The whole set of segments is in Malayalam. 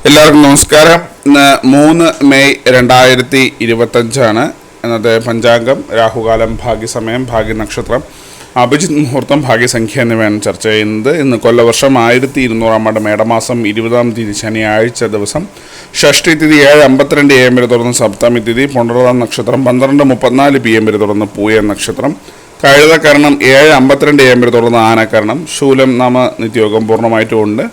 എല്ലാവർക്കും നമസ്കാരം. ഇന്ന് 3 മെയ് 2025 ഇന്നത്തെ പഞ്ചാംഗം. രാഹുകാലം, ഭാഗ്യസമയം, ഭാഗ്യനക്ഷത്രം, അഭിജിത് മുഹൂർത്തം, ഭാഗ്യസംഖ്യ എന്നിവയാണ് ചർച്ച ചെയ്യുന്നത്. ഇന്ന് കൊല്ലവർഷം 1200 മേടമാസം 20 ശനിയാഴ്ച ദിവസം. ഷഷ്ടി തിഥി 7:52 AM വരെ തുടർന്ന് സപ്തമി തിഥി. പുണർദം നക്ഷത്രം 12:34 PM വരെ തുടർന്ന് പൂയ നക്ഷത്രം. കഴുതക്കരണം 7:52 AM വരെ തുടർന്ന് ആനക്കരണം. ശൂലം നാമ നിത്യയോഗം പൂർണ്ണമായിട്ടും ഉണ്ട്.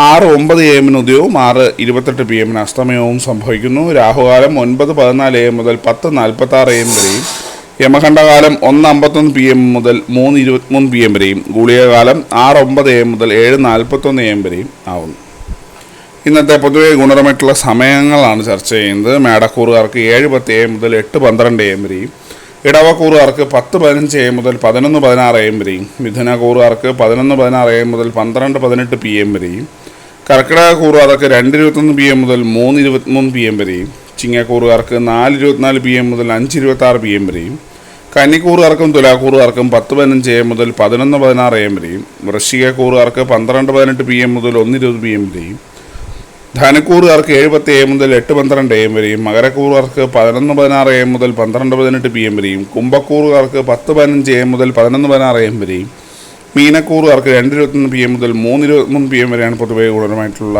6:09 AM ഉദയവും 6:28 PM അസ്തമയവും സംഭവിക്കുന്നു. രാഹുകാലം 9:14 AM മുതൽ 10:46 AM വരെയും. യമഖണ്ഡകാലം 1:51 PM മുതൽ 3:23 PM വരെയും. ഗുളികകാലം 6:09 AM മുതൽ 7:41 AM വരെയും ആവുന്നു. ഇന്നത്തെ പൊതുവെ ഗുണപരമായിട്ടുള്ള സമയങ്ങളാണ് ചർച്ച ചെയ്യുന്നത്. മേടക്കൂറുകാർക്ക് 7:10 AM മുതൽ 8:12 AM വരെയും. ഇടവക്കൂറുകാർക്ക് 10:15 AM മുതൽ 11:16 AM വരെയും. മിഥുനക്കൂറുകാർക്ക് 11:16 AM മുതൽ 12:18 PM വരെയും. കർക്കിടകക്കൂറുകാർക്ക് 2:21 PM മുതൽ 3:23 PM വരെയും. ചിങ്ങക്കൂറുകാർക്ക് 4:24 PM മുതൽ 5:26 PM വരെയും. കന്നിക്കൂറുകാർക്കും തുലാക്കൂറുകാർക്കും 10:15 AM മുതൽ 11:16 AM വരെയും. വൃശ്ചികക്കൂറുകാർക്ക് 12:18 PM മുതൽ 1:20 PM വരെയും. ധനക്കൂറുകാർക്ക് 7:10 AM മുതൽ 8:12 AM വരെയും. മകരക്കൂറുകാർക്ക് 11:16 AM മുതൽ 12:18 PM വരെയും. കുംഭക്കൂറുകാർക്ക് 10:15 AM മുതൽ 11:16 AM വരെയും. മീനക്കൂറുകാർക്ക് 2:21 PM മുതൽ 3:23 PM വരെയാണ് പൊതുവെ ഗുണപരമായിട്ടുള്ള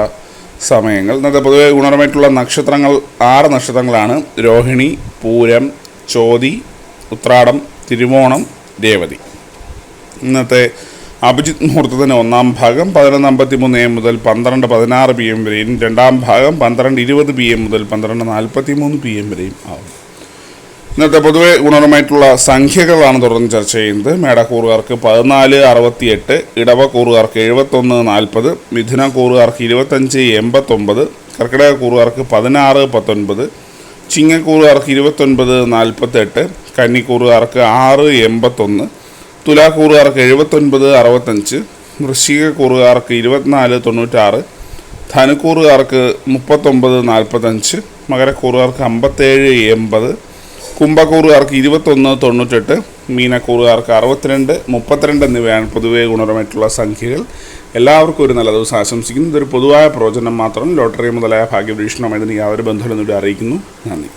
സമയങ്ങൾ. ഇന്നത്തെ പൊതുവെ ഗുണപരമായിട്ടുള്ള നക്ഷത്രങ്ങൾ 6 നക്ഷത്രങ്ങളാണ്. രോഹിണി, പൂരം, ചോതി, ഉത്രാടം, തിരുവോണം, രേവതി. ഇന്നത്തെ അഭിജിത് മുഹൂർത്തത്തിന് 1-ാം ഭാഗം 11:53 AM മുതൽ 12:16 PM വരെയും. 2-ാം ഭാഗം 12:20 PM മുതൽ 12:43 PM വരെയും ആവും. ഇന്നത്തെ പൊതുവെ ഗുണപരമായിട്ടുള്ള സംഖ്യകളാണ് തുടർന്ന് ചർച്ച ചെയ്യുന്നത്. മേടക്കൂറുകാർക്ക് 14:68, ഇടവക്കൂറുകാർക്ക് 71:40, മിഥുനക്കൂറുകാർക്ക് 25:89, കർക്കിടകക്കൂറുകാർക്ക് 16:19, ചിങ്ങക്കൂറുകാർക്ക് 29:48, കന്നിക്കൂറുകാർക്ക് 6:81, തുലാക്കൂറുകാർക്ക് 79:65, വൃശ്ചികക്കൂറുകാർക്ക് 24:96, ധനുക്കൂറുകാർക്ക് 39:45, മകരക്കൂറുകാർക്ക് 57:80, കുംഭക്കൂറുകാർക്ക് 21:98, മീനക്കൂറുകാർക്ക് 62:32 എന്നിവയാണ് പൊതുവെ ഗുണപരമായിട്ടുള്ള സംഖ്യകൾ. എല്ലാവർക്കും ഒരു നല്ല ദിവസം ആശംസിക്കുന്നു. ഇതൊരു പൊതുവായ പ്രവചനം മാത്രം. ലോട്ടറി മുതലായ ഭാഗ്യപരീക്ഷണമായി യാതൊരു ബന്ധമില്ലെന്നിവിടെ അറിയിക്കുന്നു. നന്ദി.